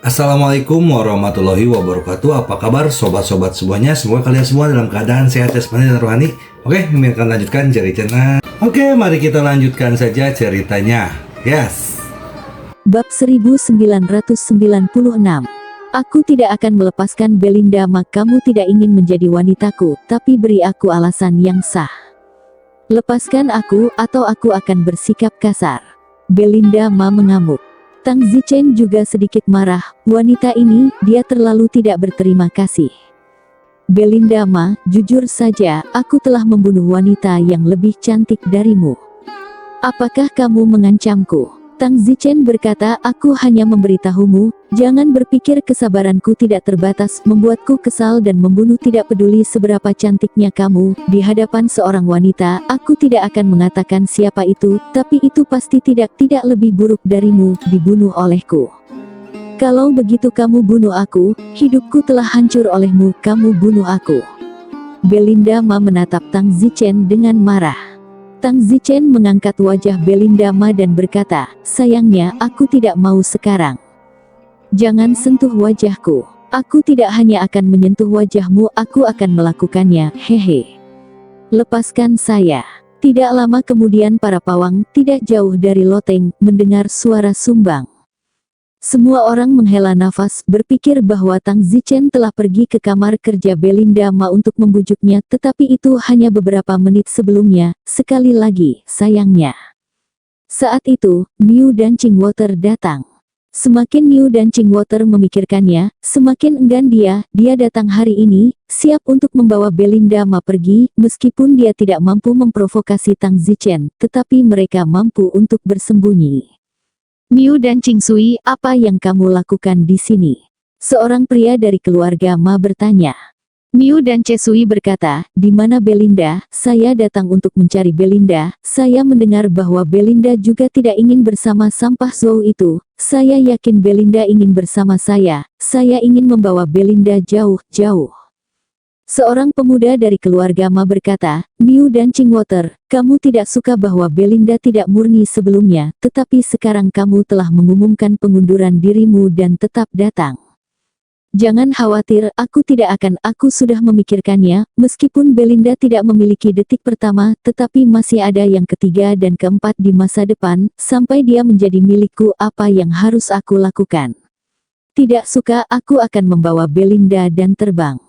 Assalamualaikum warahmatullahi wabarakatuh. Apa kabar sobat-sobat semuanya? Semoga kalian semua dalam keadaan sehat jasmani dan rohani. Oke, kami akan lanjutkan cerita. Oke, mari kita lanjutkan saja ceritanya. Yes. Bab 1996. Aku tidak akan melepaskan Belinda, kamu tidak ingin menjadi wanitaku, tapi beri aku alasan yang sah. Lepaskan aku, atau aku akan bersikap kasar. Belinda mengamuk. Tang Zichen juga sedikit marah. Wanita ini, dia terlalu tidak berterima kasih. Belinda, jujur saja, aku telah membunuh wanita yang lebih cantik darimu. Apakah kamu mengancamku? Tang Zichen berkata, aku hanya memberitahumu, jangan berpikir kesabaranku tidak terbatas, membuatku kesal dan membunuh. Tidak peduli seberapa cantiknya kamu, di hadapan seorang wanita, aku tidak akan mengatakan siapa itu, tapi itu pasti tidak lebih buruk darimu, dibunuh olehku. Kalau begitu kamu bunuh aku, hidupku telah hancur olehmu, kamu bunuh aku. Belinda menatap Tang Zichen dengan marah. Tang Zichen mengangkat wajah Belinda dan berkata, sayangnya aku tidak mau sekarang. Jangan sentuh wajahku. Aku tidak hanya akan menyentuh wajahmu, aku akan melakukannya, hehe. Lepaskan saya. Tidak lama kemudian para pawang, tidak jauh dari loteng, mendengar suara sumbang. Semua orang menghela nafas, berpikir bahwa Tang Zichen telah pergi ke kamar kerja Belinda untuk membujuknya, tetapi itu hanya beberapa menit sebelumnya. Sekali lagi, sayangnya. Saat itu, Niu dan Qingwater datang. Semakin Niu dan Qingwater memikirkannya, semakin enggan dia datang hari ini, siap untuk membawa Belinda pergi, meskipun dia tidak mampu memprovokasi Tang Zichen, tetapi mereka mampu untuk bersembunyi. Niu dan Qingsui, apa yang kamu lakukan di sini? Seorang pria dari keluarga bertanya. Niu dan Cesui berkata, di mana Belinda? Saya datang untuk mencari Belinda. Saya mendengar bahwa Belinda juga tidak ingin bersama sampah Zhou itu. Saya yakin Belinda ingin bersama saya. Saya ingin membawa Belinda jauh-jauh. Seorang pemuda dari keluarga berkata, Niu dan Qingwater, kamu tidak suka bahwa Belinda tidak murni sebelumnya, tetapi sekarang kamu telah mengumumkan pengunduran dirimu dan tetap datang. Jangan khawatir, aku sudah memikirkannya, meskipun Belinda tidak memiliki detik pertama, tetapi masih ada yang ketiga dan keempat di masa depan, sampai dia menjadi milikku. Apa yang harus aku lakukan? Tidak suka, aku akan membawa Belinda dan terbang.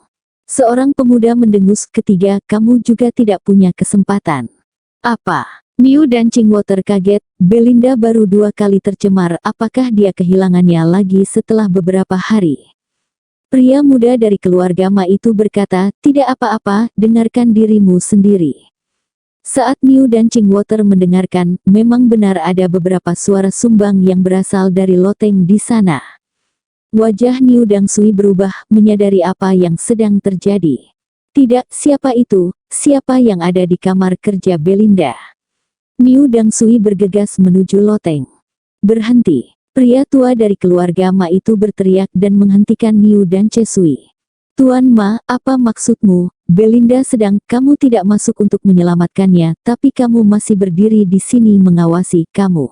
Seorang pemuda mendengus. Ketiga, kamu juga tidak punya kesempatan. Apa? Niu dan Qingwater kaget, Belinda baru 2 kali tercemar, apakah dia kehilangannya lagi setelah beberapa hari? Pria muda dari keluarga itu berkata, tidak apa-apa, dengarkan dirimu sendiri. Saat Niu dan Qingwater mendengarkan, memang benar ada beberapa suara sumbang yang berasal dari loteng di sana. Wajah Niu Dangsui berubah, menyadari apa yang sedang terjadi. Tidak, siapa itu? Siapa yang ada di kamar kerja Belinda? Niu Dangsui bergegas menuju loteng. Berhenti. Pria tua dari keluarga itu berteriak dan menghentikan Niu dan Cesui. Tuan apa maksudmu? Belinda sedang, kamu tidak masuk untuk menyelamatkannya, tapi kamu masih berdiri di sini mengawasi kamu.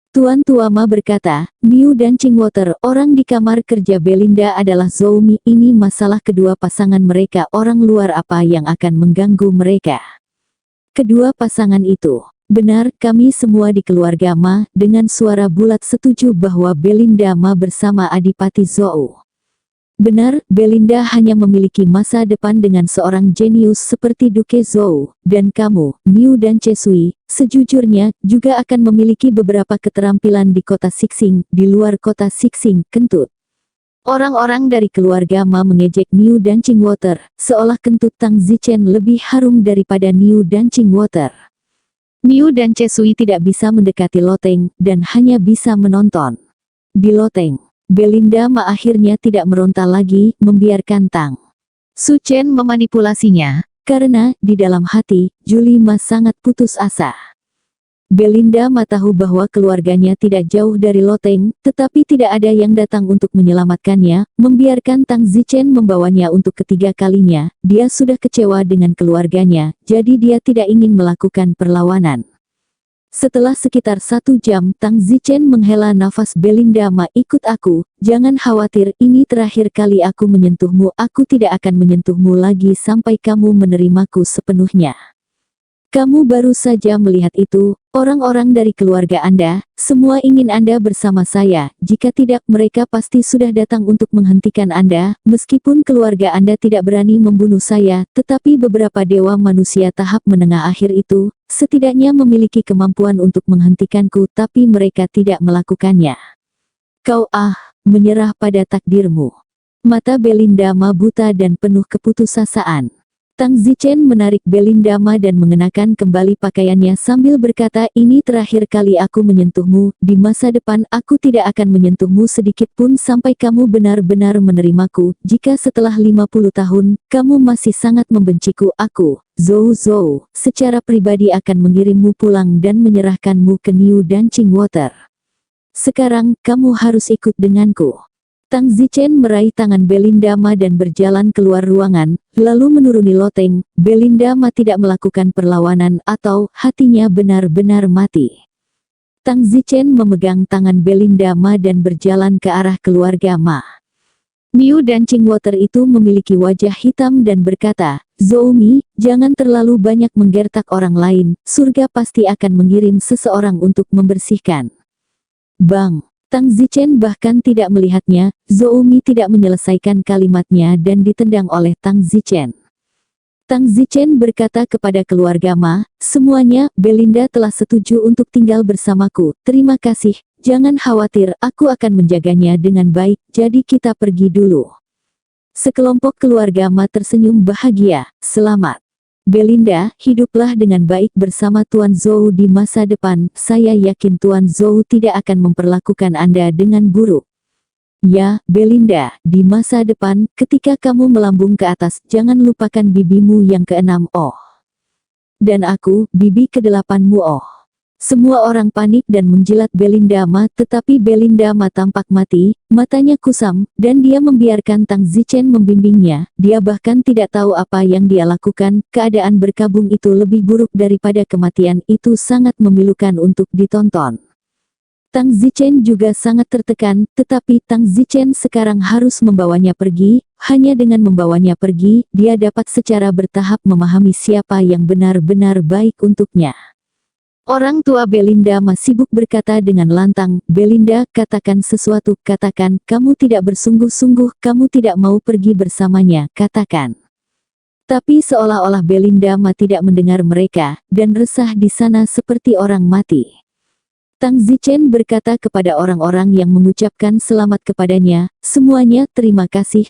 Tuan tua berkata, Niu dan Qingwater, orang di kamar kerja Belinda adalah Zhou Mi. Ini masalah kedua pasangan mereka, orang luar apa yang akan mengganggu mereka? Kedua pasangan itu. Benar, kami semua di keluarga dengan suara bulat setuju bahwa Belinda bersama Adipati Zhou. Benar, Belinda hanya memiliki masa depan dengan seorang jenius seperti Duke Zhou, dan kamu, Niu dan Cesui, sejujurnya, juga akan memiliki beberapa keterampilan di kota Xixing, di luar kota Xixing, kentut. Orang-orang dari keluarga mengejek Niu dan Qingwater, seolah kentut Tang Zichen lebih harum daripada Niu dan Qingwater. Niu dan Cesui tidak bisa mendekati loteng, dan hanya bisa menonton. Di loteng, Belinda akhirnya tidak meronta lagi, membiarkan Tang Su Chen memanipulasinya, karena, di dalam hati, Julie sangat putus asa. Belinda tahu bahwa keluarganya tidak jauh dari loteng, tetapi tidak ada yang datang untuk menyelamatkannya, membiarkan Tang Zichen membawanya untuk ketiga kalinya. Dia sudah kecewa dengan keluarganya, jadi dia tidak ingin melakukan perlawanan. Setelah sekitar 1 jam, Tang Zichen menghela nafas. Belinda Ma, ikut aku, jangan khawatir, ini terakhir kali aku menyentuhmu, aku tidak akan menyentuhmu lagi sampai kamu menerimaku sepenuhnya. Kamu baru saja melihat itu, orang-orang dari keluarga Anda, semua ingin Anda bersama saya, jika tidak mereka pasti sudah datang untuk menghentikan Anda, meskipun keluarga Anda tidak berani membunuh saya, tetapi beberapa dewa manusia tahap menengah akhir itu, setidaknya memiliki kemampuan untuk menghentikanku tapi mereka tidak melakukannya. Kau menyerah pada takdirmu. Mata Belinda Ma buta dan penuh keputusasaan. Tang Zichen menarik Belinda Ma dan mengenakan kembali pakaiannya sambil berkata, ini terakhir kali aku menyentuhmu, di masa depan aku tidak akan menyentuhmu sedikit pun sampai kamu benar-benar menerimaku, jika setelah 50 tahun, kamu masih sangat membenciku, aku, Zhou, secara pribadi akan mengirimmu pulang dan menyerahkanmu ke New Dancing Water. Sekarang, kamu harus ikut denganku. Tang Zichen meraih tangan Belinda Ma dan berjalan keluar ruangan, lalu menuruni loteng. Belinda Ma tidak melakukan perlawanan atau hatinya benar-benar mati. Tang Zichen memegang tangan Belinda Ma dan berjalan ke arah keluarga Ma. New Dancing Water itu memiliki wajah hitam dan berkata, Zhou, jangan terlalu banyak menggertak orang lain, surga pasti akan mengirim seseorang untuk membersihkan. Bang! Tang Zichen bahkan tidak melihatnya, Zhou tidak menyelesaikan kalimatnya dan ditendang oleh Tang Zichen. Tang Zichen berkata kepada keluarga Ma, semuanya, Belinda telah setuju untuk tinggal bersamaku, terima kasih, jangan khawatir, aku akan menjaganya dengan baik, jadi kita pergi dulu. Sekelompok keluarga Ma tersenyum bahagia, selamat. Belinda, hiduplah dengan baik bersama Tuan Zhou di masa depan, saya yakin Tuan Zhou tidak akan memperlakukan Anda dengan buruk. Ya, Belinda, di masa depan, ketika kamu melambung ke atas, jangan lupakan bibimu yang ke-6, Dan aku, bibi ke-8mu, Semua orang panik dan menjilat Belinda Ma, tetapi Belinda Ma tampak mati, matanya kusam, dan dia membiarkan Tang Zichen membimbingnya, dia bahkan tidak tahu apa yang dia lakukan, keadaan berkabung itu lebih buruk daripada kematian, itu sangat memilukan untuk ditonton. Tang Zichen juga sangat tertekan, tetapi Tang Zichen sekarang harus membawanya pergi, hanya dengan membawanya pergi, dia dapat secara bertahap memahami siapa yang benar-benar baik untuknya. Orang tua Belinda Ma sibuk berkata dengan lantang, Belinda, katakan sesuatu, katakan, kamu tidak bersungguh-sungguh, kamu tidak mau pergi bersamanya, katakan. Tapi seolah-olah Belinda Ma tidak mendengar mereka, dan resah di sana seperti orang mati. Tang Zichen berkata kepada orang-orang yang mengucapkan selamat kepadanya, semuanya terima kasih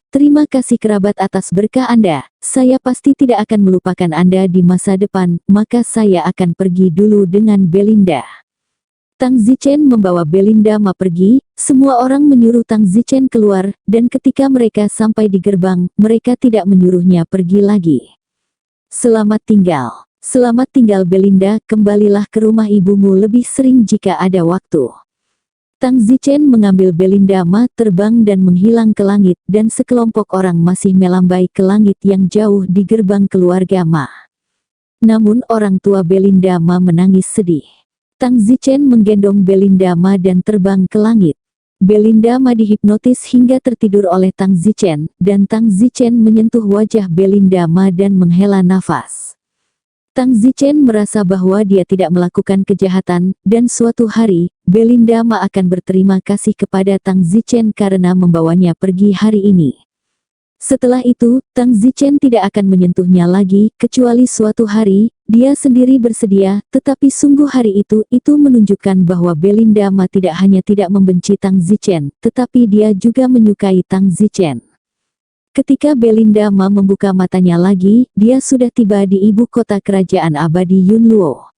kerabat atas berkah Anda, saya pasti tidak akan melupakan Anda di masa depan, maka saya akan pergi dulu dengan Belinda. Tang Zichen membawa Belinda Ma pergi, semua orang menyuruh Tang Zichen keluar, dan ketika mereka sampai di gerbang, mereka tidak menyuruhnya pergi lagi. Selamat tinggal. Selamat tinggal Belinda, kembalilah ke rumah ibumu lebih sering jika ada waktu. Tang Zichen mengambil Belinda Ma, terbang dan menghilang ke langit, dan sekelompok orang masih melambai ke langit yang jauh di gerbang keluarga Ma. Namun orang tua Belinda Ma menangis sedih. Tang Zichen menggendong Belinda Ma dan terbang ke langit. Belinda Ma dihipnotis hingga tertidur oleh Tang Zichen, dan Tang Zichen menyentuh wajah Belinda Ma dan menghela nafas. Tang Zichen merasa bahwa dia tidak melakukan kejahatan, dan suatu hari, Belinda Ma akan berterima kasih kepada Tang Zichen karena membawanya pergi hari ini. Setelah itu, Tang Zichen tidak akan menyentuhnya lagi, kecuali suatu hari, dia sendiri bersedia, tetapi sungguh hari itu menunjukkan bahwa Belinda Ma tidak hanya tidak membenci Tang Zichen, tetapi dia juga menyukai Tang Zichen. Ketika Belinda Ma membuka matanya lagi, dia sudah tiba di ibu kota kerajaan abadi Yunluo.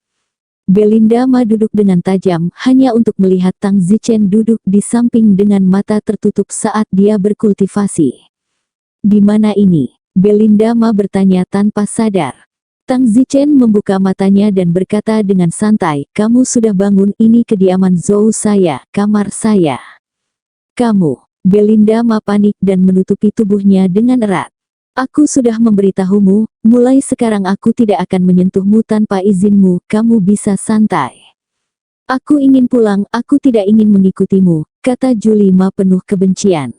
Belinda Ma duduk dengan tajam, hanya untuk melihat Tang Zichen duduk di samping dengan mata tertutup saat dia berkultivasi. Di mana ini? Belinda Ma bertanya tanpa sadar. Tang Zichen membuka matanya dan berkata dengan santai, kamu sudah bangun, ini kediaman Zhou saya, kamar saya. Kamu. Belinda Ma panik dan menutupi tubuhnya dengan erat. Aku sudah memberitahumu, mulai sekarang aku tidak akan menyentuhmu tanpa izinmu, kamu bisa santai. Aku ingin pulang, aku tidak ingin mengikutimu, kata Julima penuh kebencian.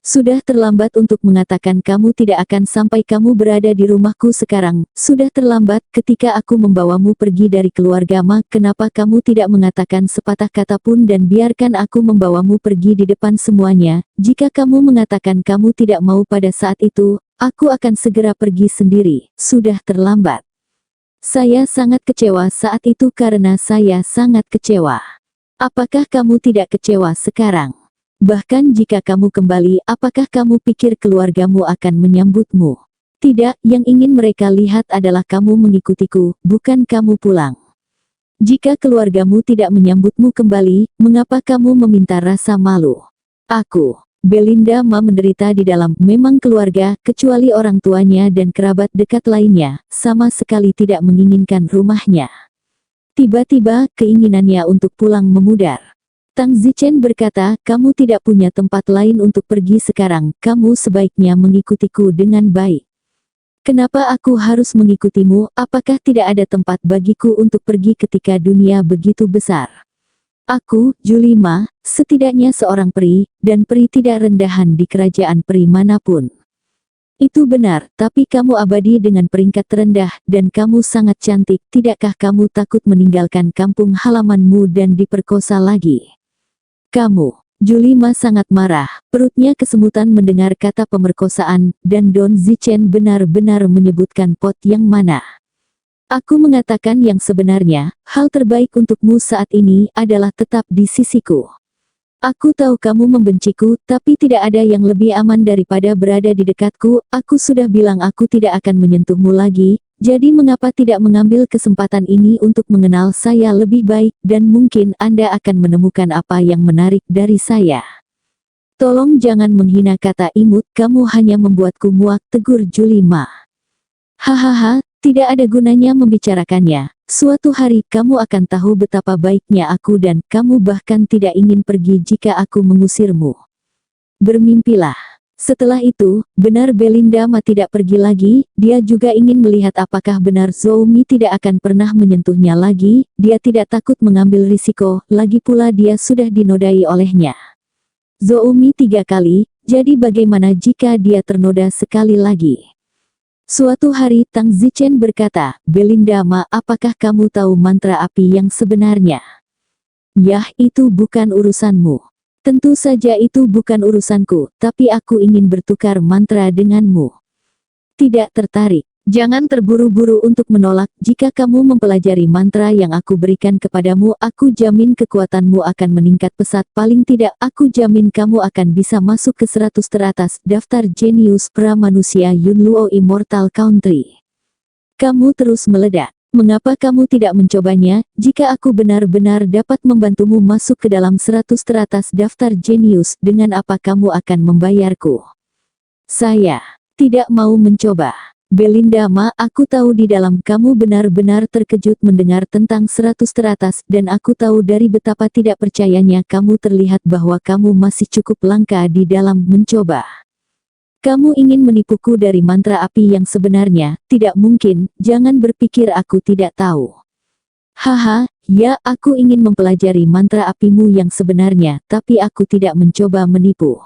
Sudah terlambat untuk mengatakan kamu tidak akan sampai kamu berada di rumahku sekarang. Sudah terlambat ketika aku membawamu pergi dari keluargamu. Kenapa kamu tidak mengatakan sepatah kata pun dan biarkan aku membawamu pergi di depan semuanya? Jika kamu mengatakan kamu tidak mau pada saat itu, aku akan segera pergi sendiri. Sudah terlambat. Saya sangat kecewa saat itu karena saya sangat kecewa. Apakah kamu tidak kecewa sekarang? Bahkan jika kamu kembali, apakah kamu pikir keluargamu akan menyambutmu? Tidak, yang ingin mereka lihat adalah kamu mengikutiku, bukan kamu pulang. Jika keluargamu tidak menyambutmu kembali, mengapa kamu meminta rasa malu? Aku, Belinda menderita di dalam, memang keluarga, kecuali orang tuanya dan kerabat dekat lainnya, sama sekali tidak menginginkan rumahnya. Tiba-tiba, keinginannya untuk pulang memudar. Tang Zichen berkata, kamu tidak punya tempat lain untuk pergi sekarang, kamu sebaiknya mengikutiku dengan baik. Kenapa aku harus mengikutimu? Apakah tidak ada tempat bagiku untuk pergi ketika dunia begitu besar? Aku, Julima, setidaknya seorang peri, dan peri tidak rendahan di kerajaan peri manapun. Itu benar, tapi kamu abadi dengan peringkat terendah, dan kamu sangat cantik. Tidakkah kamu takut meninggalkan kampung halamanmu dan diperkosa lagi? Kamu, Julima sangat marah, perutnya kesemutan mendengar kata pemerkosaan, dan Don Zichen benar-benar menyebutkan pot yang mana. Aku mengatakan yang sebenarnya, hal terbaik untukmu saat ini adalah tetap di sisiku. Aku tahu kamu membenciku, tapi tidak ada yang lebih aman daripada berada di dekatku. Aku sudah bilang aku tidak akan menyentuhmu lagi. Jadi mengapa tidak mengambil kesempatan ini untuk mengenal saya lebih baik, dan mungkin Anda akan menemukan apa yang menarik dari saya. Tolong jangan menghina kata imut, kamu hanya membuatku muak, tegur Julima. Hahaha, tidak ada gunanya membicarakannya. Suatu hari kamu akan tahu betapa baiknya aku dan kamu bahkan tidak ingin pergi jika aku mengusirmu. Bermimpilah. Setelah itu, benar Belinda tidak pergi lagi, dia juga ingin melihat apakah benar Zoumi tidak akan pernah menyentuhnya lagi, dia tidak takut mengambil risiko, lagi pula dia sudah dinodai olehnya. Zoumi 3 kali, jadi bagaimana jika dia ternoda sekali lagi? Suatu hari Tang Zichen berkata, Belinda apakah kamu tahu mantra api yang sebenarnya? Yah, itu bukan urusanmu. Tentu saja itu bukan urusanku, tapi aku ingin bertukar mantra denganmu. Tidak tertarik. Jangan terburu-buru untuk menolak. Jika kamu mempelajari mantra yang aku berikan kepadamu, aku jamin kekuatanmu akan meningkat pesat. Paling tidak, aku jamin kamu akan bisa masuk ke 100 teratas daftar jenius pra-manusia Yunluo Immortal Country. Kamu terus meledak. Mengapa kamu tidak mencobanya? Jika aku benar-benar dapat membantumu masuk ke dalam 100 teratas daftar jenius, dengan apa kamu akan membayarku? Saya tidak mau mencoba. Belinda aku tahu di dalam kamu benar-benar terkejut mendengar tentang 100 teratas, dan aku tahu dari betapa tidak percayanya kamu terlihat bahwa kamu masih cukup langka di dalam mencoba. Kamu ingin menipuku dari mantra api yang sebenarnya? Tidak mungkin, jangan berpikir aku tidak tahu. Haha, ya aku ingin mempelajari mantra apimu yang sebenarnya, tapi aku tidak mencoba menipu.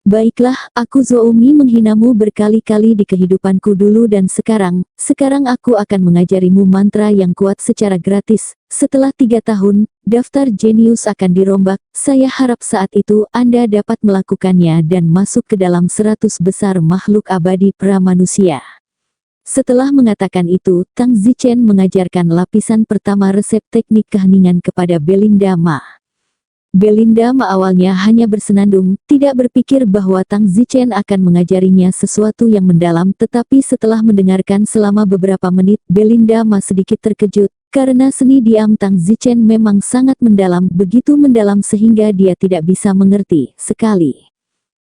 Baiklah, aku Zoumi menghinamu berkali-kali di kehidupanku dulu dan sekarang aku akan mengajarimu mantra yang kuat secara gratis. Setelah 3 tahun, daftar jenius akan dirombak. Saya harap saat itu Anda dapat melakukannya dan masuk ke dalam 100 besar makhluk abadi pra-manusia. Setelah mengatakan itu, Tang Zichen mengajarkan lapisan pertama resep teknik keheningan kepada Belinda Belinda awalnya hanya bersenandung, tidak berpikir bahwa Tang Zichen akan mengajarinya sesuatu yang mendalam, tetapi setelah mendengarkan selama beberapa menit, Belinda sedikit terkejut, karena seni diam Tang Zichen memang sangat mendalam, begitu mendalam sehingga dia tidak bisa mengerti sekali.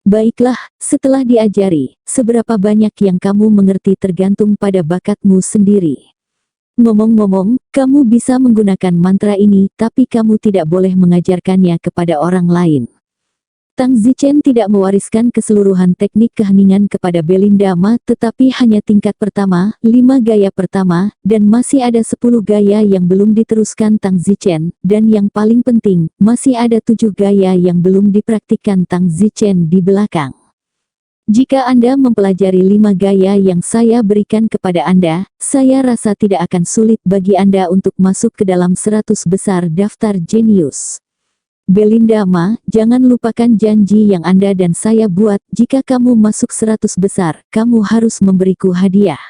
Baiklah, setelah diajari, seberapa banyak yang kamu mengerti tergantung pada bakatmu sendiri. Ngomong-ngomong, kamu bisa menggunakan mantra ini, tapi kamu tidak boleh mengajarkannya kepada orang lain. Tang Zichen tidak mewariskan keseluruhan teknik keheningan kepada Belinda Ma, tetapi hanya tingkat pertama, 5 gaya pertama, dan masih ada 10 gaya yang belum diteruskan Tang Zichen, dan yang paling penting, masih ada 7 gaya yang belum dipraktikkan Tang Zichen di belakang. Jika Anda mempelajari 5 gaya yang saya berikan kepada Anda, saya rasa tidak akan sulit bagi Anda untuk masuk ke dalam 100 besar daftar jenius. Belinda Ma, jangan lupakan janji yang Anda dan saya buat. Jika kamu masuk 100 besar, kamu harus memberiku hadiah.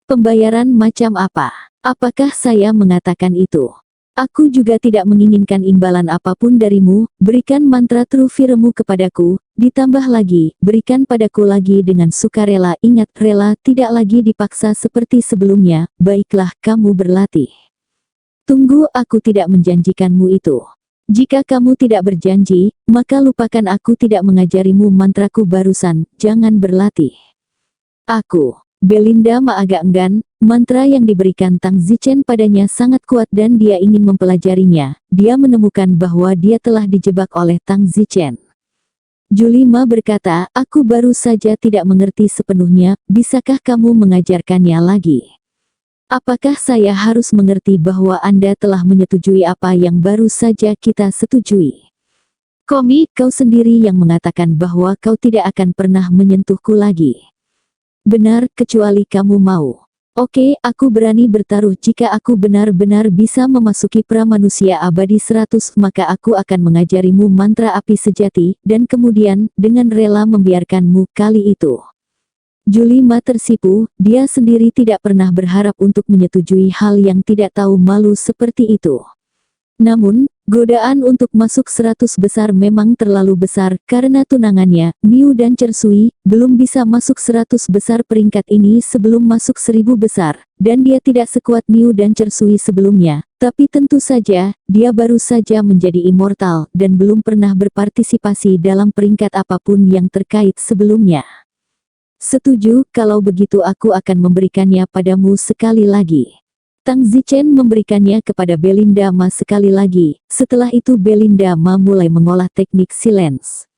Pembayaran macam apa? Apakah saya mengatakan itu? Aku juga tidak menginginkan imbalan apapun darimu. Berikan mantra True Firemu kepadaku, ditambah lagi, berikan padaku lagi dengan sukarela. Ingat, rela, tidak lagi dipaksa seperti sebelumnya. Baiklah, kamu berlatih. Tunggu, aku tidak menjanjikanmu itu. Jika kamu tidak berjanji, maka lupakan, aku tidak mengajarimu mantraku barusan. Jangan berlatih. Aku, Belinda Ma agak enggan. Mantra yang diberikan Tang Zichen padanya sangat kuat dan dia ingin mempelajarinya. Dia menemukan bahwa dia telah dijebak oleh Tang Zichen. Julie Ma berkata, aku baru saja tidak mengerti sepenuhnya. Bisakah kamu mengajarkannya lagi? Apakah saya harus mengerti bahwa Anda telah menyetujui apa yang baru saja kita setujui? Komi, kau sendiri yang mengatakan bahwa kau tidak akan pernah menyentuhku lagi. Benar, kecuali kamu mau. Oke, aku berani bertaruh jika aku benar-benar bisa memasuki Pramanusia Abadi 100, maka aku akan mengajarimu mantra api sejati, dan kemudian, dengan rela membiarkanmu kali itu. Julie Ma tersipu, dia sendiri tidak pernah berharap untuk menyetujui hal yang tidak tahu malu seperti itu. Namun, godaan untuk masuk 100 besar memang terlalu besar, karena tunangannya, Miu dan Chersui, belum bisa masuk 100 besar peringkat ini sebelum masuk 1000 besar, dan dia tidak sekuat Miu dan Chersui sebelumnya. Tapi tentu saja, dia baru saja menjadi immortal, dan belum pernah berpartisipasi dalam peringkat apapun yang terkait sebelumnya. Setuju, kalau begitu aku akan memberikannya padamu sekali lagi. Tang Zichen memberikannya kepada Belinda Ma sekali lagi. Setelah itu Belinda Ma mulai mengolah teknik silence.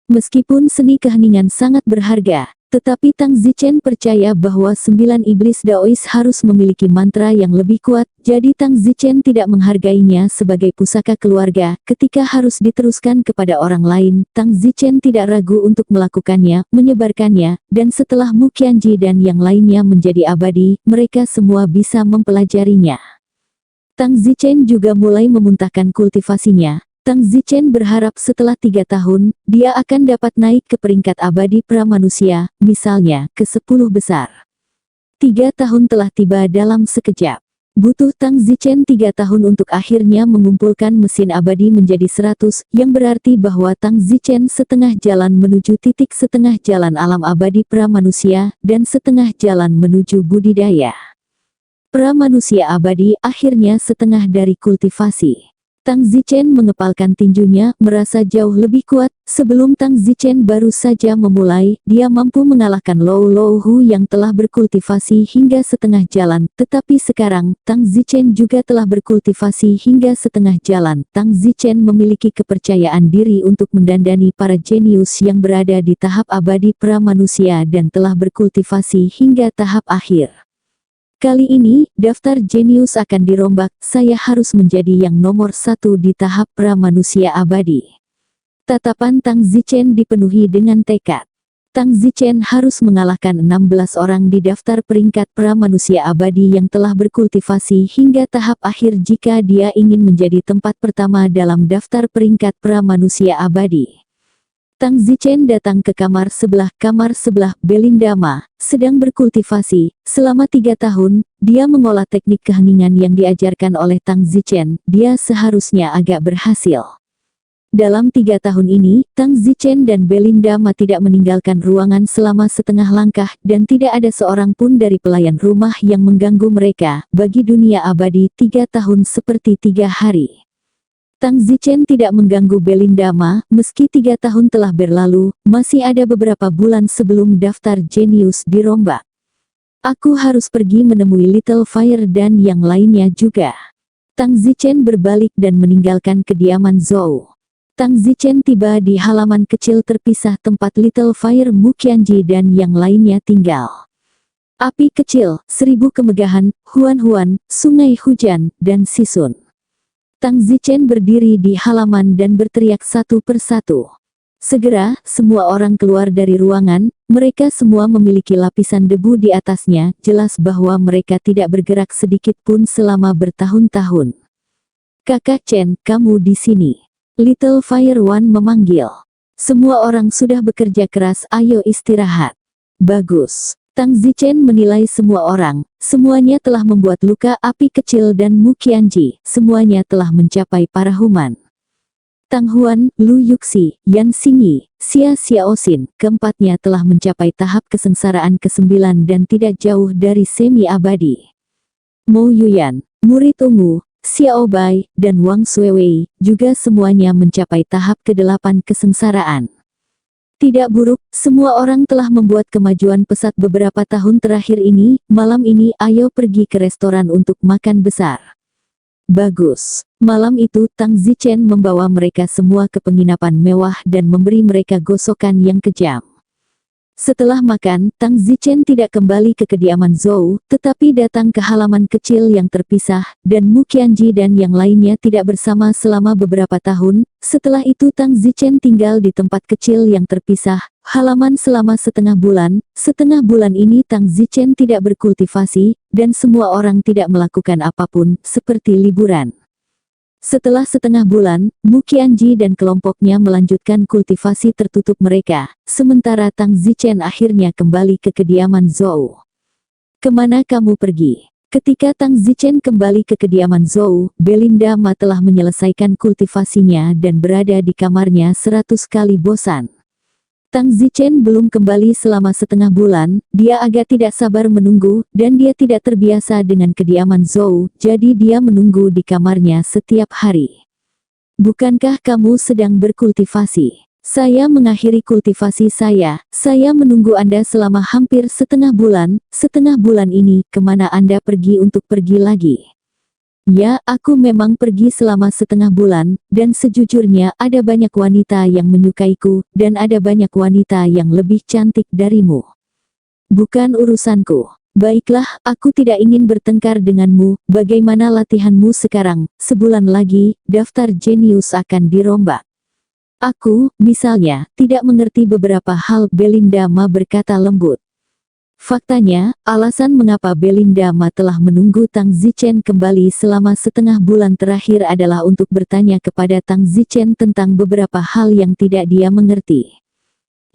Meskipun seni keheningan sangat berharga, tetapi Tang Zichen percaya bahwa 9 iblis Daois harus memiliki mantra yang lebih kuat, jadi Tang Zichen tidak menghargainya sebagai pusaka keluarga. Ketika harus diteruskan kepada orang lain, Tang Zichen tidak ragu untuk melakukannya, menyebarkannya, dan setelah Mu Qianji dan yang lainnya menjadi abadi, mereka semua bisa mempelajarinya. Tang Zichen juga mulai memuntahkan kultivasinya. Tang Zichen berharap setelah 3 tahun, dia akan dapat naik ke peringkat abadi pramanusia, misalnya, ke 10 besar. 3 tahun telah tiba dalam sekejap. Butuh Tang Zichen 3 tahun untuk akhirnya mengumpulkan mesin abadi menjadi 100, yang berarti bahwa Tang Zichen setengah jalan menuju titik setengah jalan alam abadi pramanusia, dan setengah jalan menuju budidaya. Pramanusia abadi akhirnya setengah dari kultivasi. Tang Zichen mengepalkan tinjunya, merasa jauh lebih kuat. Sebelum Tang Zichen baru saja memulai, dia mampu mengalahkan Lou Lou Hu yang telah berkultivasi hingga setengah jalan. Tetapi sekarang, Tang Zichen juga telah berkultivasi hingga setengah jalan. Tang Zichen memiliki kepercayaan diri untuk mendandani para jenius yang berada di tahap abadi pramanusia dan telah berkultivasi hingga tahap akhir. Kali ini, daftar jenius akan dirombak. Saya harus menjadi yang nomor 1 di tahap pramanusia abadi. Tatapan Tang Zichen dipenuhi dengan tekad. Tang Zichen harus mengalahkan 16 orang di daftar peringkat pramanusia abadi yang telah berkultivasi hingga tahap akhir jika dia ingin menjadi tempat pertama dalam daftar peringkat pramanusia abadi. Tang Zichen datang ke kamar sebelah Belinda Ma, sedang berkultivasi. Selama 3 tahun, dia mengolah teknik keheningan yang diajarkan oleh Tang Zichen. Dia seharusnya agak berhasil. Dalam 3 tahun ini, Tang Zichen dan Belinda Ma tidak meninggalkan ruangan selama setengah langkah, dan tidak ada seorang pun dari pelayan rumah yang mengganggu mereka. Bagi dunia abadi, 3 tahun seperti 3 hari. Tang Zichen tidak mengganggu Belinda Ma, meski 3 tahun telah berlalu, masih ada beberapa bulan sebelum daftar jenius dirombak. Aku harus pergi menemui Little Fire dan yang lainnya juga. Tang Zichen berbalik dan meninggalkan kediaman Zhou. Tang Zichen tiba di halaman kecil terpisah tempat Little Fire Mu Qianji dan yang lainnya tinggal. Api kecil, 1000 kemegahan, Huan-Huan, sungai hujan, dan Sisun. Tang Zichen berdiri di halaman dan berteriak satu persatu. Segera, semua orang keluar dari ruangan, mereka semua memiliki lapisan debu di atasnya, jelas bahwa mereka tidak bergerak sedikit pun selama bertahun-tahun. Kakak Chen, kamu di sini. Little Fire One memanggil. Semua orang sudah bekerja keras, ayo istirahat. Bagus. Tang Zichen menilai semua orang, semuanya telah membuat luka api kecil dan Mu Qianji, semuanya telah mencapai parahuman. Tang Huan, Lu Yuxi, Yan Xingyi, Xia Xiaoxin, keempatnya telah mencapai tahap kesengsaraan ke-9 dan tidak jauh dari semi-abadi. Mo Yuyan, murid ungu, Xiao Bai, dan Wang Suiwei, juga semuanya mencapai tahap ke-8 kesengsaraan. Tidak buruk, semua orang telah membuat kemajuan pesat beberapa tahun terakhir ini, malam ini ayo pergi ke restoran untuk makan besar. Bagus. Malam itu Tang Zichen membawa mereka semua ke penginapan mewah dan memberi mereka gosokan yang kejam. Setelah makan, Tang Zichen tidak kembali ke kediaman Zhou, tetapi datang ke halaman kecil yang terpisah, dan Mu Qianji dan yang lainnya tidak bersama selama beberapa tahun. Setelah itu Tang Zichen tinggal di tempat kecil yang terpisah, halaman selama setengah bulan. Setengah bulan ini Tang Zichen tidak berkultivasi, dan semua orang tidak melakukan apapun, seperti liburan. Setelah setengah bulan, Mu Qianji dan kelompoknya melanjutkan kultivasi tertutup mereka, sementara Tang Zichen akhirnya kembali ke kediaman Zhou. Kemana kamu pergi? Ketika Tang Zichen kembali ke kediaman Zhou, Belinda Ma telah menyelesaikan kultivasinya dan berada di kamarnya 100 kali bosan. Tang Zichen belum kembali selama setengah bulan, dia agak tidak sabar menunggu, dan dia tidak terbiasa dengan kediaman Zhou, jadi dia menunggu di kamarnya setiap hari. Bukankah kamu sedang berkultivasi? Saya mengakhiri kultivasi saya menunggu Anda selama hampir setengah bulan ini, kemana Anda pergi untuk pergi lagi? Ya, aku memang pergi selama setengah bulan, dan sejujurnya ada banyak wanita yang menyukaiku, dan ada banyak wanita yang lebih cantik darimu. Bukan urusanku. Baiklah, aku tidak ingin bertengkar denganmu. Bagaimana latihanmu sekarang? Sebulan lagi, daftar jenius akan dirombak. Aku, misalnya, tidak mengerti beberapa hal, Belinda Ma berkata lembut. Faktanya, alasan mengapa Belinda Ma telah menunggu Tang Zichen kembali selama setengah bulan terakhir adalah untuk bertanya kepada Tang Zichen tentang beberapa hal yang tidak dia mengerti.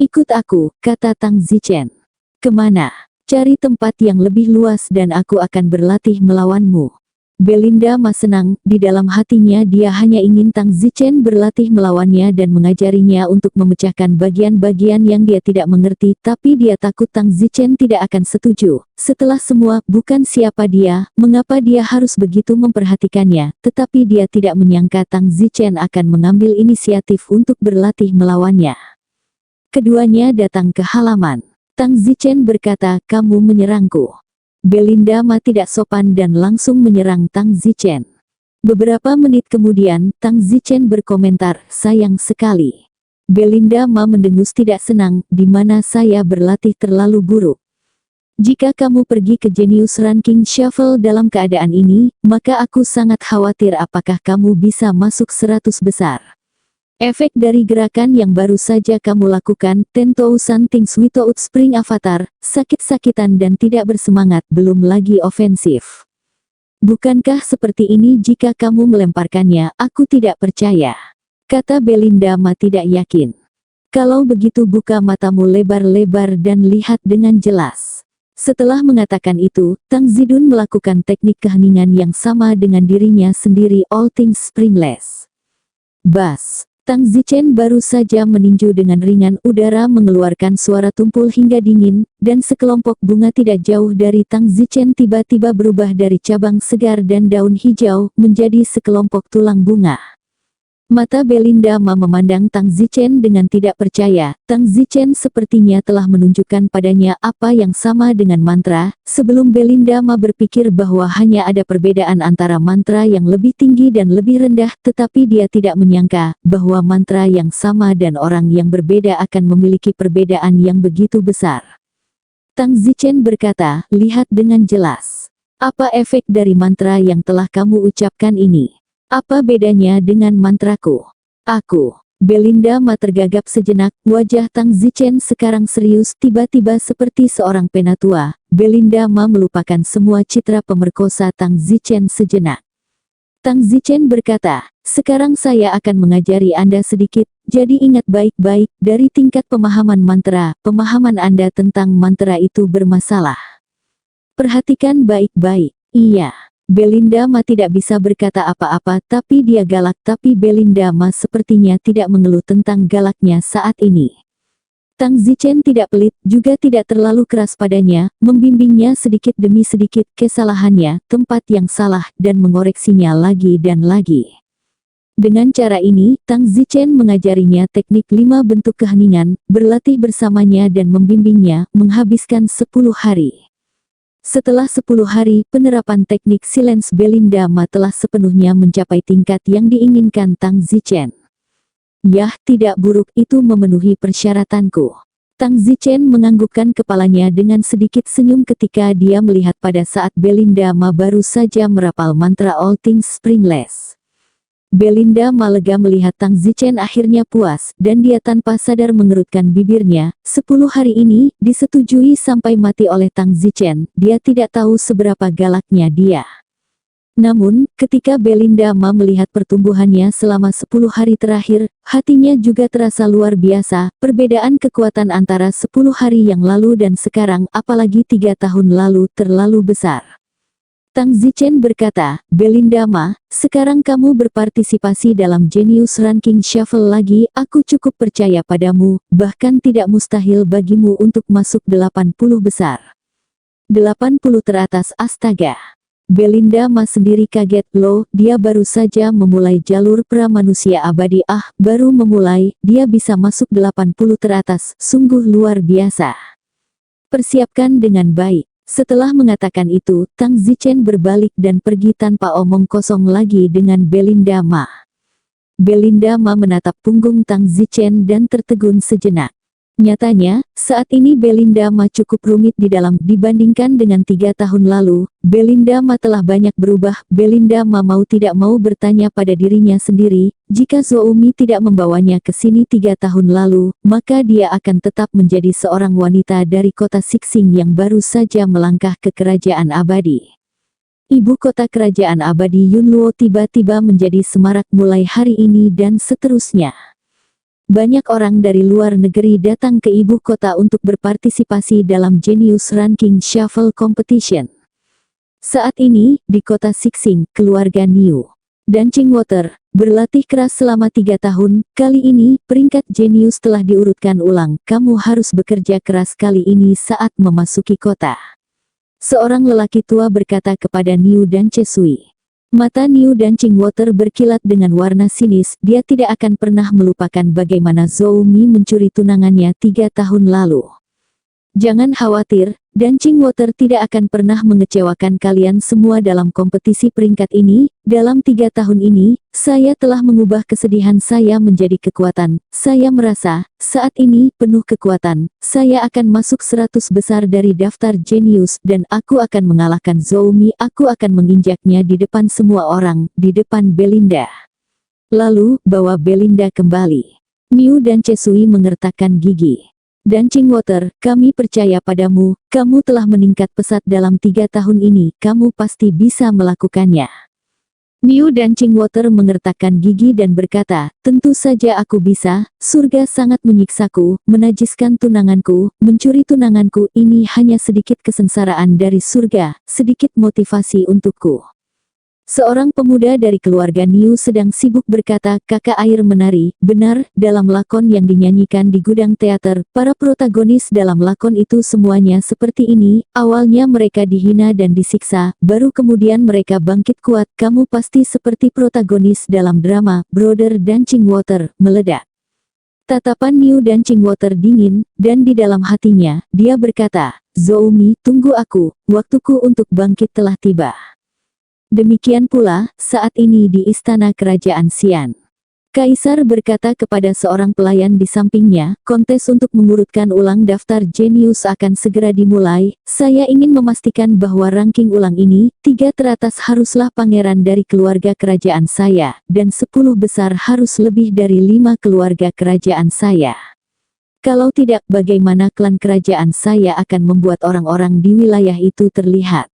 Ikut aku, kata Tang Zichen. Kemana? Cari tempat yang lebih luas dan aku akan berlatih melawanmu. Belinda Ma senang, di dalam hatinya dia hanya ingin Tang Zichen berlatih melawannya dan mengajarinya untuk memecahkan bagian-bagian yang dia tidak mengerti, tapi dia takut Tang Zichen tidak akan setuju. Setelah semua, bukan siapa dia, mengapa dia harus begitu memperhatikannya, tetapi dia tidak menyangka Tang Zichen akan mengambil inisiatif untuk berlatih melawannya. Keduanya datang ke halaman. Tang Zichen berkata, kamu menyerangku. Belinda Ma tidak sopan dan langsung menyerang Tang Zichen. Beberapa menit kemudian, Tang Zichen berkomentar, sayang sekali. Belinda Ma mendengus tidak senang, di mana saya berlatih terlalu buruk. Jika kamu pergi ke Genius Ranking Shuffle dalam keadaan ini, maka aku sangat khawatir apakah kamu bisa masuk 100 besar. Efek dari gerakan yang baru saja kamu lakukan, 10,000 things without spring avatar, sakit-sakitan dan tidak bersemangat, belum lagi ofensif. Bukankah seperti ini jika kamu melemparkannya? Aku tidak percaya. Kata Belinda Ma tidak yakin. Kalau begitu buka matamu lebar-lebar dan lihat dengan jelas. Setelah mengatakan itu, Tang Zidun melakukan teknik keheningan yang sama dengan dirinya sendiri, all things springless. Bas. Tang Zichen baru saja meninju dengan ringan, udara mengeluarkan suara tumpul hingga dingin, dan sekelompok bunga tidak jauh dari Tang Zichen tiba-tiba berubah dari cabang segar dan daun hijau, menjadi sekelompok tulang bunga. Mata Belinda Ma memandang Tang Zichen dengan tidak percaya. Tang Zichen sepertinya telah menunjukkan padanya apa yang sama dengan mantra. Sebelum Belinda Ma berpikir bahwa hanya ada perbedaan antara mantra yang lebih tinggi dan lebih rendah, tetapi dia tidak menyangka bahwa mantra yang sama dan orang yang berbeda akan memiliki perbedaan yang begitu besar. Tang Zichen berkata, "Lihat dengan jelas. Apa efek dari mantra yang telah kamu ucapkan ini? Apa bedanya dengan mantraku?" "Aku." Belinda Ma tergagap sejenak, wajah Tang Zichen sekarang serius tiba-tiba seperti seorang penatua. Belinda Ma melupakan semua citra pemerkosa Tang Zichen sejenak. Tang Zichen berkata, "Sekarang saya akan mengajari Anda sedikit, jadi ingat baik-baik, dari tingkat pemahaman mantra, pemahaman Anda tentang mantra itu bermasalah. Perhatikan baik-baik." "Iya." Belinda Ma tidak bisa berkata apa-apa, tapi dia galak. Tapi Belinda Ma sepertinya tidak mengeluh tentang galaknya saat ini. Tang Zichen tidak pelit, juga tidak terlalu keras padanya, membimbingnya sedikit demi sedikit kesalahannya, tempat yang salah, dan mengoreksinya lagi dan lagi. Dengan cara ini, Tang Zichen mengajarinya teknik 5 bentuk keheningan, berlatih bersamanya dan membimbingnya, menghabiskan 10 hari. Setelah 10 hari penerapan teknik silence, Belinda Ma telah sepenuhnya mencapai tingkat yang diinginkan Tang Zichen. "Yah, tidak buruk, itu memenuhi persyaratanku." Tang Zichen menganggukkan kepalanya dengan sedikit senyum ketika dia melihat pada saat Belinda Ma baru saja merapal mantra All Things Springless. Belinda Ma lega melihat Tang Zichen akhirnya puas, dan dia tanpa sadar mengerutkan bibirnya. 10 hari ini disetujui sampai mati oleh Tang Zichen. Dia tidak tahu seberapa galaknya dia. Namun, ketika Belinda Ma melihat pertumbuhannya selama 10 hari terakhir, hatinya juga terasa luar biasa. Perbedaan kekuatan antara 10 hari yang lalu dan sekarang, apalagi 3 tahun lalu, terlalu besar. Tang Zichen berkata, "Belinda Ma, sekarang kamu berpartisipasi dalam Genius Ranking Shuffle lagi. Aku cukup percaya padamu, bahkan tidak mustahil bagimu untuk masuk 80 besar." 80 teratas, astaga. Belinda Ma sendiri kaget, loh, dia baru saja memulai jalur pra-manusia abadi. Baru memulai, dia bisa masuk 80 teratas, sungguh luar biasa. Persiapkan dengan baik. Setelah mengatakan itu, Tang Zichen berbalik dan pergi tanpa omong kosong lagi dengan Belinda Ma. Belinda Ma menatap punggung Tang Zichen dan tertegun sejenak. Nyatanya, saat ini Belinda Ma cukup rumit di dalam dibandingkan dengan 3 tahun lalu. Belinda Ma telah banyak berubah. Belinda Ma mau tidak mau bertanya pada dirinya sendiri, jika Zhou Mi tidak membawanya ke sini 3 tahun lalu, maka dia akan tetap menjadi seorang wanita dari kota Sixing yang baru saja melangkah ke kerajaan abadi. Ibu kota kerajaan abadi Yunluo tiba-tiba menjadi semarak mulai hari ini dan seterusnya. Banyak orang dari luar negeri datang ke ibu kota untuk berpartisipasi dalam Genius Ranking Shuffle Competition. Saat ini, di kota Sixing, keluarga Niu dan Water berlatih keras selama 3 tahun. Kali ini, peringkat Genius telah diurutkan ulang. Kamu harus bekerja keras kali ini saat memasuki kota. Seorang lelaki tua berkata kepada Niu dan Sui. Mata Niu dan Water berkilat dengan warna sinis. Dia tidak akan pernah melupakan bagaimana Zhou Mi mencuri tunangannya 3 tahun lalu. Jangan khawatir, dan Water tidak akan pernah mengecewakan kalian semua dalam kompetisi peringkat ini. Dalam 3 tahun ini, saya telah mengubah kesedihan saya menjadi kekuatan. Saya merasa, saat ini, penuh kekuatan. Saya akan masuk 100 besar dari daftar Genius, dan aku akan mengalahkan Zhou Mi. Aku akan menginjaknya di depan semua orang, di depan Belinda. Lalu, bawa Belinda kembali. Niu dan Sui mengertakkan gigi. Dan Water, kami percaya padamu, kamu telah meningkat pesat dalam 3 tahun ini, kamu pasti bisa melakukannya. Niu dan Water mengertakkan gigi dan berkata, tentu saja aku bisa. Surga sangat menyiksaku, menajiskan tunanganku, mencuri tunanganku. Ini hanya sedikit kesengsaraan dari surga, sedikit motivasi untukku. Seorang pemuda dari keluarga Niu sedang sibuk berkata, kakak air menari. Benar, dalam lakon yang dinyanyikan di gudang teater, para protagonis dalam lakon itu semuanya seperti ini. Awalnya mereka dihina dan disiksa, baru kemudian mereka bangkit kuat. Kamu pasti seperti protagonis dalam drama Brother Dancing Water, meledak. Tatapan Niu Dancing Water dingin, dan di dalam hatinya, dia berkata, Zoumi, tunggu aku, waktuku untuk bangkit telah tiba. Demikian pula, saat ini di istana kerajaan Xian. Kaisar berkata kepada seorang pelayan di sampingnya, kontes untuk mengurutkan ulang daftar jenius akan segera dimulai. Saya ingin memastikan bahwa ranking ulang ini, 3 teratas haruslah pangeran dari keluarga kerajaan saya, dan 10 besar harus lebih dari 5 keluarga kerajaan saya. Kalau tidak, bagaimana klan kerajaan saya akan membuat orang-orang di wilayah itu terlihat?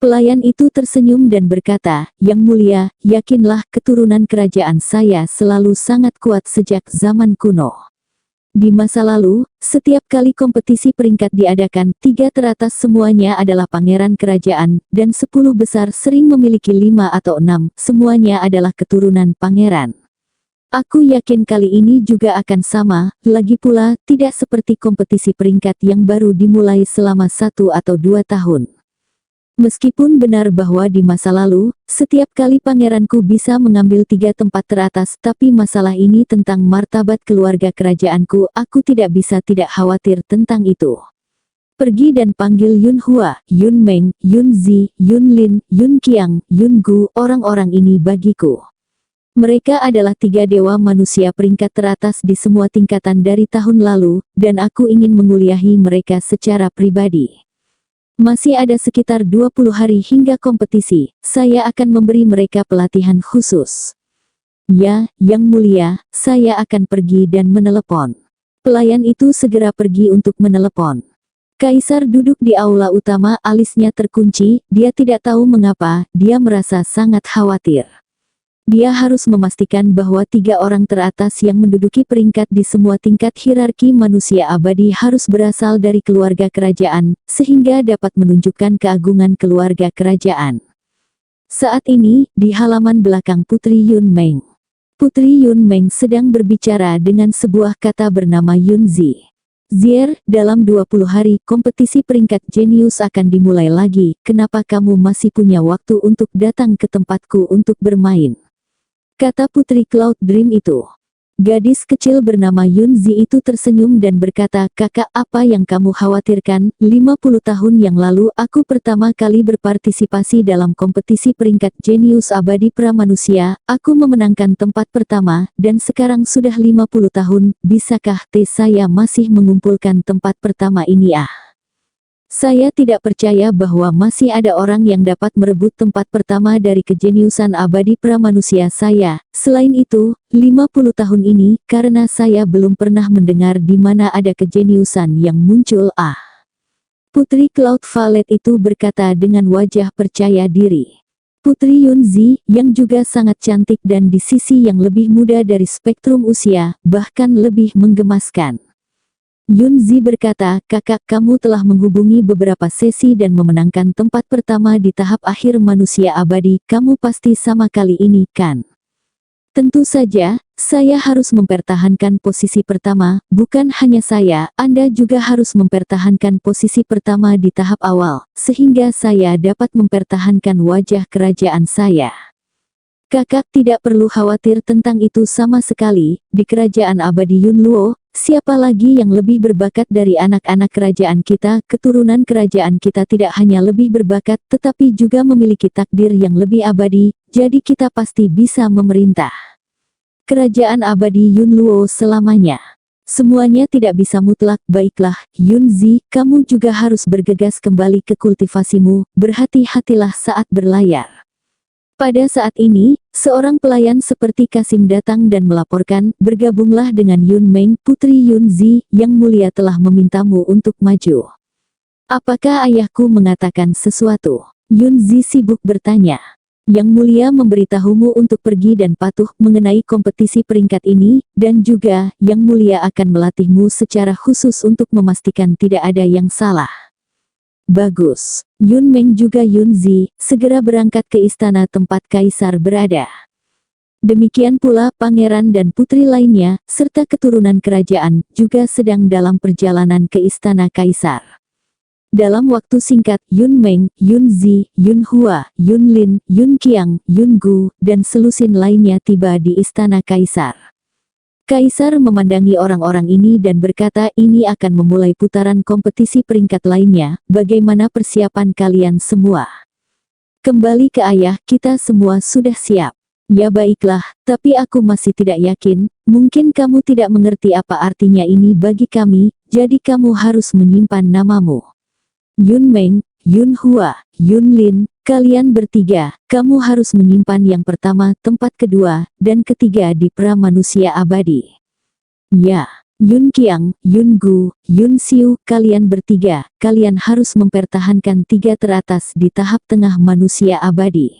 Pelayan itu tersenyum dan berkata, Yang mulia, yakinlah keturunan kerajaan saya selalu sangat kuat sejak zaman kuno. Di masa lalu, setiap kali kompetisi peringkat diadakan, 3 teratas semuanya adalah pangeran kerajaan, dan 10 besar sering memiliki 5 atau 6, semuanya adalah keturunan pangeran. Aku yakin kali ini juga akan sama, lagi pula, tidak seperti kompetisi peringkat yang baru dimulai selama 1 atau 2 tahun. Meskipun benar bahwa di masa lalu, setiap kali pangeranku bisa mengambil 3 tempat teratas, tapi masalah ini tentang martabat keluarga kerajaanku, aku tidak bisa tidak khawatir tentang itu. Pergi dan panggil Yun Hua, Yun Meng, Yun Zi, Yun Lin, Yun Qiang, Yun Gu, orang-orang ini bagiku. Mereka adalah 3 dewa manusia peringkat teratas di semua tingkatan dari tahun lalu, dan aku ingin menguliahi mereka secara pribadi. Masih ada sekitar 20 hari hingga kompetisi, saya akan memberi mereka pelatihan khusus. Ya, Yang Mulia, saya akan pergi dan menelepon. Pelayan itu segera pergi untuk menelepon. Kaisar duduk di aula utama, alisnya terkunci, dia tidak tahu mengapa, dia merasa sangat khawatir. Dia harus memastikan bahwa 3 orang teratas yang menduduki peringkat di semua tingkat hierarki manusia abadi harus berasal dari keluarga kerajaan, sehingga dapat menunjukkan keagungan keluarga kerajaan. Saat ini, di halaman belakang Putri Yun Meng. Putri Yun Meng sedang berbicara dengan sebuah kata bernama Yun Zi. Zier, dalam 20 hari, kompetisi peringkat jenius akan dimulai lagi, kenapa kamu masih punya waktu untuk datang ke tempatku untuk bermain? Kata Putri Cloud Dream itu. Gadis kecil bernama Yun Zi itu tersenyum dan berkata, kakak, apa yang kamu khawatirkan? 50 tahun yang lalu aku pertama kali berpartisipasi dalam kompetisi peringkat jenius abadi pramanusia, aku memenangkan tempat pertama, dan sekarang sudah 50 tahun, bisakah saya masih mengumpulkan tempat pertama ini? Saya tidak percaya bahwa masih ada orang yang dapat merebut tempat pertama dari kejeniusan abadi pramanusia saya. Selain itu, 50 tahun ini, karena saya belum pernah mendengar di mana ada kejeniusan yang muncul. Putri Cloud Violet itu berkata dengan wajah percaya diri. Putri Yun Zi, yang juga sangat cantik dan di sisi yang lebih muda dari spektrum usia, bahkan lebih menggemaskan. Yun Zi berkata, kakak, kamu telah menghubungi beberapa sesi dan memenangkan tempat pertama di tahap akhir manusia abadi, kamu pasti sama kali ini, kan? Tentu saja, saya harus mempertahankan posisi pertama, bukan hanya saya, Anda juga harus mempertahankan posisi pertama di tahap awal, sehingga saya dapat mempertahankan wajah kerajaan saya. Kakak tidak perlu khawatir tentang itu sama sekali, di kerajaan abadi Yun Luo, siapa lagi yang lebih berbakat dari anak-anak kerajaan kita? Keturunan kerajaan kita tidak hanya lebih berbakat, tetapi juga memiliki takdir yang lebih abadi, jadi kita pasti bisa memerintah kerajaan abadi Yun Luo selamanya. Semuanya tidak bisa mutlak, baiklah, Yun Zi, kamu juga harus bergegas kembali ke kultivasimu, berhati-hatilah saat berlayar. Pada saat ini, seorang pelayan seperti Kasim datang dan melaporkan, bergabunglah dengan Yun Meng, Putri Yun Zi, yang mulia telah memintamu untuk maju. Apakah ayahku mengatakan sesuatu? Yun Zi sibuk bertanya. Yang mulia memberitahumu untuk pergi dan patuh mengenai kompetisi peringkat ini, dan juga, yang mulia akan melatihmu secara khusus untuk memastikan tidak ada yang salah. bagus. Yun Meng juga Yun Zi segera berangkat ke istana tempat kaisar berada. Demikian pula pangeran dan putri lainnya, serta keturunan kerajaan, juga sedang dalam perjalanan ke istana kaisar. Dalam waktu singkat, Yun Meng, Yun Zi, Yun Hua, Yun Lin, Yun Qiang, Yun Gu, dan selusin lainnya tiba di istana kaisar. Kaisar memandangi orang-orang ini dan berkata, ini akan memulai putaran kompetisi peringkat lainnya, bagaimana persiapan kalian semua? Kembali ke ayah, kita semua sudah siap. Ya baiklah, tapi aku masih tidak yakin, mungkin kamu tidak mengerti apa artinya ini bagi kami, jadi kamu harus menyimpan namamu. Yun Meng, Yun Hua, Yun Lin, kalian bertiga, kamu harus menyimpan yang pertama, tempat kedua, dan ketiga di pra-manusia abadi. Ya, Yun Qiang, Yun Gu, Yun Xiu, kalian bertiga, kalian harus mempertahankan 3 teratas di tahap tengah manusia abadi.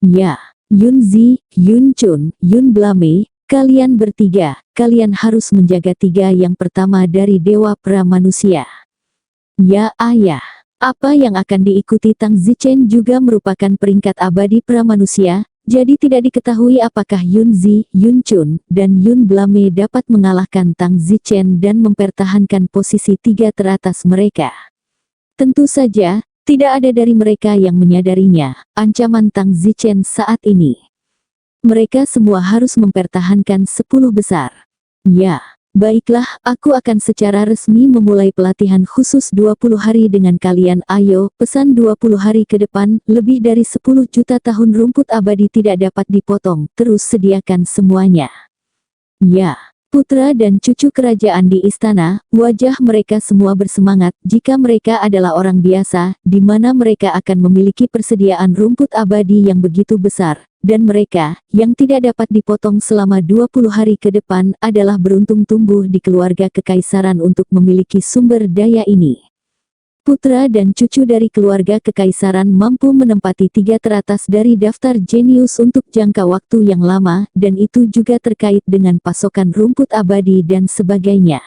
Ya, Yun Zi, Yun Chun, Yun Blame, kalian bertiga, kalian harus menjaga 3 yang pertama dari dewa pra-manusia. Ya ayah, apa yang akan diikuti Tang Zichen juga merupakan peringkat abadi pra-manusia, jadi tidak diketahui apakah Yun Zi, Yun Chun, dan Yun Blame dapat mengalahkan Tang Zichen dan mempertahankan posisi 3 teratas mereka. Tentu saja, tidak ada dari mereka yang menyadarinya, ancaman Tang Zichen saat ini. Mereka semua harus mempertahankan 10 besar. Ya. Baiklah, aku akan secara resmi memulai pelatihan khusus 20 hari dengan kalian. Ayo, pesan 20 hari ke depan, lebih dari 10 juta tahun rumput abadi tidak dapat dipotong, terus sediakan semuanya. Ya, putra dan cucu kerajaan di istana, wajah mereka semua bersemangat, jika mereka adalah orang biasa, di mana mereka akan memiliki persediaan rumput abadi yang begitu besar. Dan mereka, yang tidak dapat dipotong selama 20 hari ke depan, adalah beruntung tumbuh di keluarga kekaisaran untuk memiliki sumber daya ini. Putra dan cucu dari keluarga kekaisaran mampu menempati 3 teratas dari daftar jenius untuk jangka waktu yang lama, dan itu juga terkait dengan pasokan rumput abadi dan sebagainya.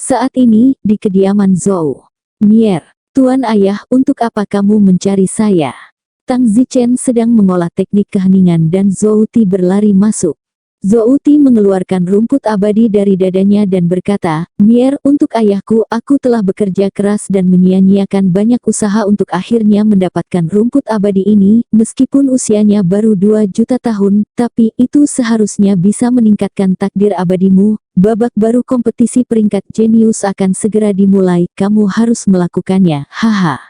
Saat ini, di kediaman Zhou Mier, Tuan Ayah, untuk apa kamu mencari saya? Tang Zichen sedang mengolah teknik keheningan dan Zhou Ti berlari masuk. Zhou Ti mengeluarkan rumput abadi dari dadanya dan berkata, Mier, untuk ayahku, aku telah bekerja keras dan menyia-nyiakan banyak usaha untuk akhirnya mendapatkan rumput abadi ini, meskipun usianya baru 2 juta tahun, tapi itu seharusnya bisa meningkatkan takdir abadimu. Babak baru kompetisi peringkat jenius akan segera dimulai, kamu harus melakukannya, haha.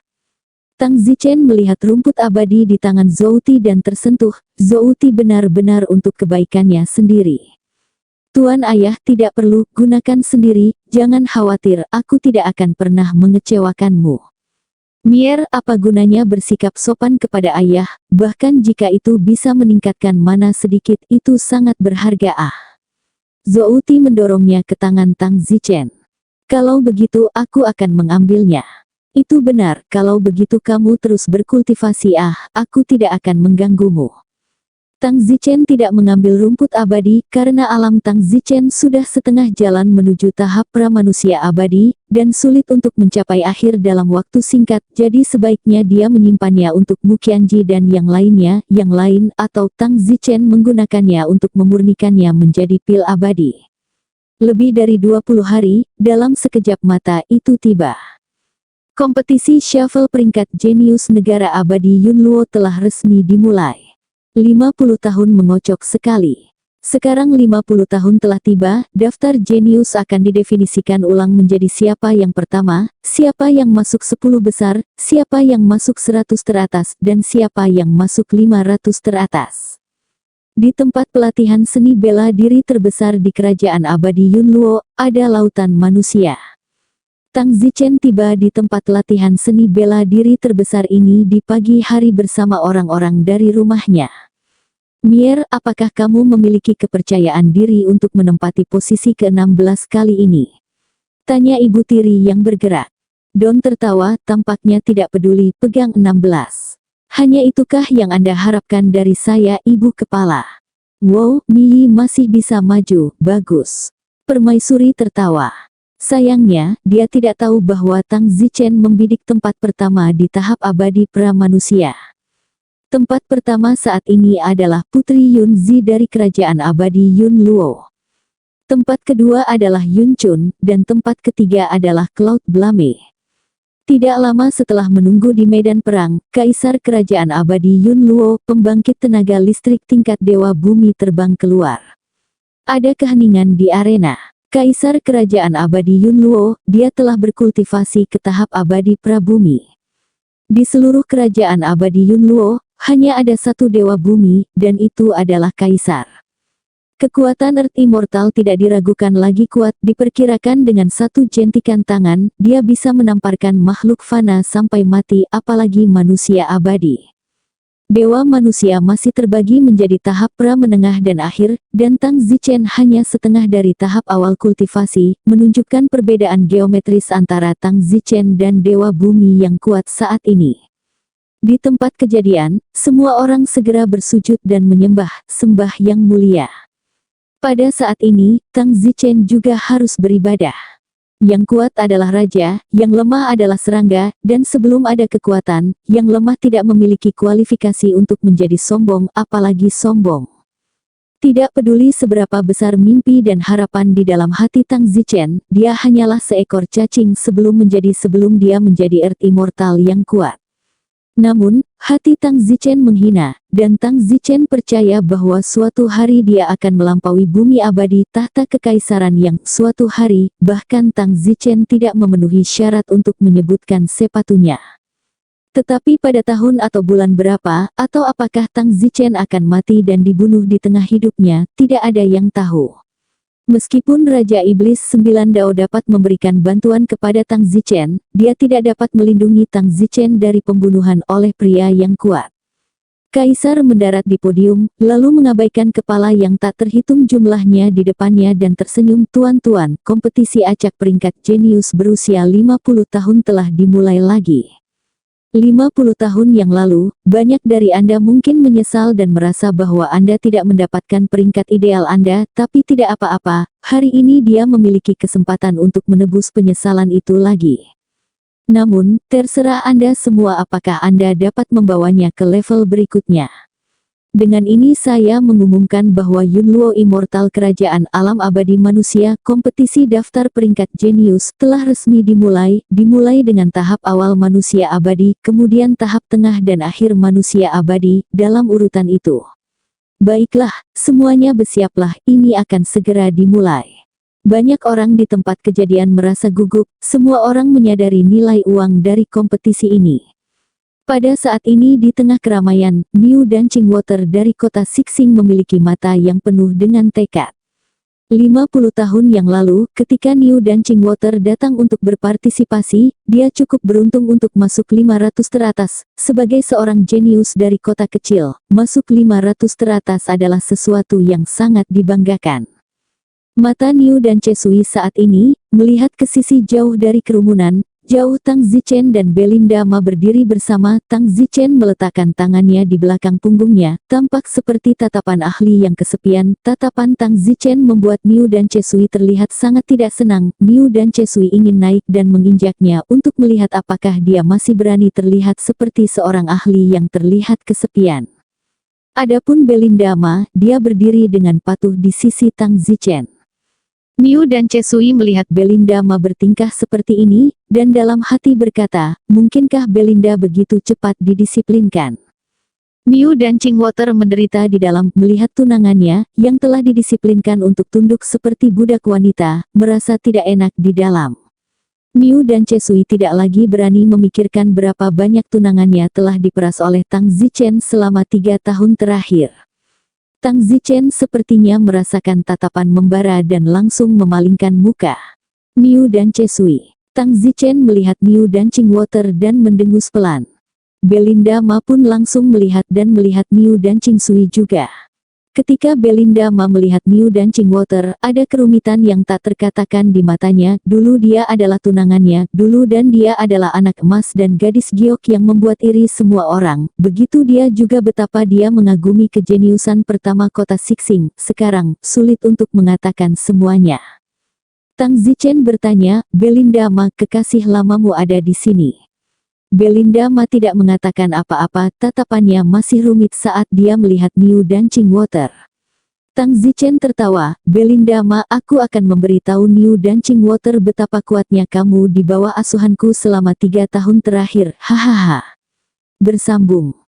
Tang Zichen melihat rumput abadi di tangan Zhou Ti dan tersentuh, Zhou Ti benar-benar untuk kebaikannya sendiri. Tuan Ayah tidak perlu, gunakan sendiri, jangan khawatir, aku tidak akan pernah mengecewakanmu. Mier, apa gunanya bersikap sopan kepada ayah, bahkan jika itu bisa meningkatkan mana sedikit, itu sangat berharga Zhou Ti mendorongnya ke tangan Tang Zichen. Kalau begitu aku akan mengambilnya. Itu benar, kalau begitu kamu terus berkultivasi aku tidak akan mengganggumu. Tang Zichen tidak mengambil rumput abadi, karena alam Tang Zichen sudah setengah jalan menuju tahap pra-manusia abadi, dan sulit untuk mencapai akhir dalam waktu singkat, jadi sebaiknya dia menyimpannya untuk Mu Qianji dan yang lainnya, yang lain, atau Tang Zichen menggunakannya untuk memurnikannya menjadi pil abadi. Lebih dari 20 hari, dalam sekejap mata itu tiba. Kompetisi shuffle peringkat jenius negara abadi Yunluo telah resmi dimulai. 50 tahun mengocok sekali. Sekarang 50 tahun telah tiba, daftar jenius akan didefinisikan ulang menjadi siapa yang pertama, siapa yang masuk 10 besar, siapa yang masuk 100 teratas, dan siapa yang masuk 500 teratas. Di tempat pelatihan seni bela diri terbesar di kerajaan abadi Yunluo, ada lautan manusia. Tang Zichen tiba di tempat latihan seni bela diri terbesar ini di pagi hari bersama orang-orang dari rumahnya. Mier, apakah kamu memiliki kepercayaan diri untuk menempati posisi ke-16 kali ini? Tanya ibu tiri yang bergerak. Don tertawa, tampaknya tidak peduli, pegang 16. Hanya itukah yang Anda harapkan dari saya, ibu kepala? Wow, Mii masih bisa maju, bagus. Permaisuri tertawa. Sayangnya, dia tidak tahu bahwa Tang Zichen membidik tempat pertama di tahap abadi pra-manusia. Tempat pertama saat ini adalah Putri Yun Zi dari Kerajaan Abadi Yun Luo. Tempat kedua adalah Yun Chun, dan tempat ketiga adalah Cloud Blame. Tidak lama setelah menunggu di medan perang, Kaisar Kerajaan Abadi Yun Luo, pembangkit tenaga listrik tingkat Dewa Bumi terbang keluar. Ada keheningan di arena. Kaisar Kerajaan Abadi Yun Luo, dia telah berkultivasi ke tahap abadi prabumi. Di seluruh Kerajaan Abadi Yun Luo, hanya ada satu Dewa Bumi, dan itu adalah Kaisar. Kekuatan Earth Immortal tidak diragukan lagi kuat, diperkirakan dengan satu jentikan tangan, dia bisa menamparkan makhluk fana sampai mati, apalagi manusia abadi. Dewa manusia masih terbagi menjadi tahap pra-menengah dan akhir, dan Tang Zichen hanya setengah dari tahap awal kultivasi, menunjukkan perbedaan geometris antara Tang Zichen dan Dewa Bumi yang kuat saat ini. Di tempat kejadian, semua orang segera bersujud dan menyembah, sembah yang mulia. Pada saat ini, Tang Zichen juga harus beribadah. Yang kuat adalah raja, yang lemah adalah serangga, dan sebelum ada kekuatan, yang lemah tidak memiliki kualifikasi untuk menjadi sombong, apalagi sombong. Tidak peduli seberapa besar mimpi dan harapan di dalam hati Tang Zichen, dia hanyalah seekor cacing sebelum dia menjadi Earth Immortal yang kuat. Namun, hati Tang Zichen menghina, dan Tang Zichen percaya bahwa suatu hari dia akan melampaui bumi abadi tahta kekaisaran yang suatu hari, bahkan Tang Zichen tidak memenuhi syarat untuk menyebutkan sepatunya. Tetapi pada tahun atau bulan berapa, atau apakah Tang Zichen akan mati dan dibunuh di tengah hidupnya, tidak ada yang tahu. Meskipun Raja Iblis 9 Dao dapat memberikan bantuan kepada Tang Zichen, dia tidak dapat melindungi Tang Zichen dari pembunuhan oleh pria yang kuat. Kaisar mendarat di podium, lalu mengabaikan kepala yang tak terhitung jumlahnya di depannya dan tersenyum, "Tuan-tuan, kompetisi acak peringkat jenius berusia 50 tahun telah dimulai lagi. 50 tahun yang lalu, banyak dari Anda mungkin menyesal dan merasa bahwa Anda tidak mendapatkan peringkat ideal Anda, tapi tidak apa-apa, hari ini dia memiliki kesempatan untuk menebus penyesalan itu lagi. Namun, terserah Anda semua apakah Anda dapat membawanya ke level berikutnya. Dengan ini saya mengumumkan bahwa Yun Luo Immortal Kerajaan Alam Abadi Manusia, kompetisi daftar peringkat jenius, telah resmi dimulai dengan tahap awal manusia abadi, kemudian tahap tengah dan akhir manusia abadi, dalam urutan itu. Baiklah, semuanya bersiaplah, ini akan segera dimulai." Banyak orang di tempat kejadian merasa gugup, semua orang menyadari nilai uang dari kompetisi ini. Pada saat ini di tengah keramaian, Niu Dancing Water dari kota Sixing memiliki mata yang penuh dengan tekad. 50 tahun yang lalu, ketika Niu Dancing Water datang untuk berpartisipasi, dia cukup beruntung untuk masuk 500 teratas. Sebagai seorang jenius dari kota kecil, masuk 500 teratas adalah sesuatu yang sangat dibanggakan. Mata Niu dan Chesui saat ini, melihat ke sisi jauh dari kerumunan, jauh Tang Zichen dan Belinda Ma berdiri bersama. Tang Zichen meletakkan tangannya di belakang punggungnya, tampak seperti tatapan ahli yang kesepian. Tatapan Tang Zichen membuat Niu dan Chesui terlihat sangat tidak senang. Niu dan Chesui ingin naik dan menginjaknya untuk melihat apakah dia masih berani terlihat seperti seorang ahli yang terlihat kesepian. Adapun Belinda Ma, dia berdiri dengan patuh di sisi Tang Zichen. Niu dan Chesui melihat Belinda Ma bertingkah seperti ini, dan dalam hati berkata, mungkinkah Belinda begitu cepat didisiplinkan? Niu Dancing Water menderita di dalam, melihat tunangannya, yang telah didisiplinkan untuk tunduk seperti budak wanita, merasa tidak enak di dalam. Niu dan Chesui tidak lagi berani memikirkan berapa banyak tunangannya telah diperas oleh Tang Zichen selama 3 tahun terakhir. Tang Zichen sepertinya merasakan tatapan membara dan langsung memalingkan muka. Niu dan Chesui. Tang Zichen melihat Niu Dancing Water dan mendengus pelan. Belinda Ma pun langsung melihat Niu Dancing Sui juga. Ketika Belinda Ma melihat Niu Dancing Water, ada kerumitan yang tak terkatakan di matanya. Dulu dia adalah tunangannya, dan dia adalah anak emas dan gadis giok yang membuat iri semua orang. Begitu dia juga betapa dia mengagumi kejeniusan pertama kota Sixing. Sekarang, sulit untuk mengatakan semuanya. Tang Zichen bertanya, Belinda Ma, kekasih lamamu ada di sini. Belinda Ma tidak mengatakan apa-apa, tatapannya masih rumit saat dia melihat Niu Dancing Water. Tang Zichen tertawa, Belinda Ma, aku akan memberitahu Niu Dancing Water betapa kuatnya kamu di bawah asuhanku selama 3 tahun terakhir, hahaha. Bersambung.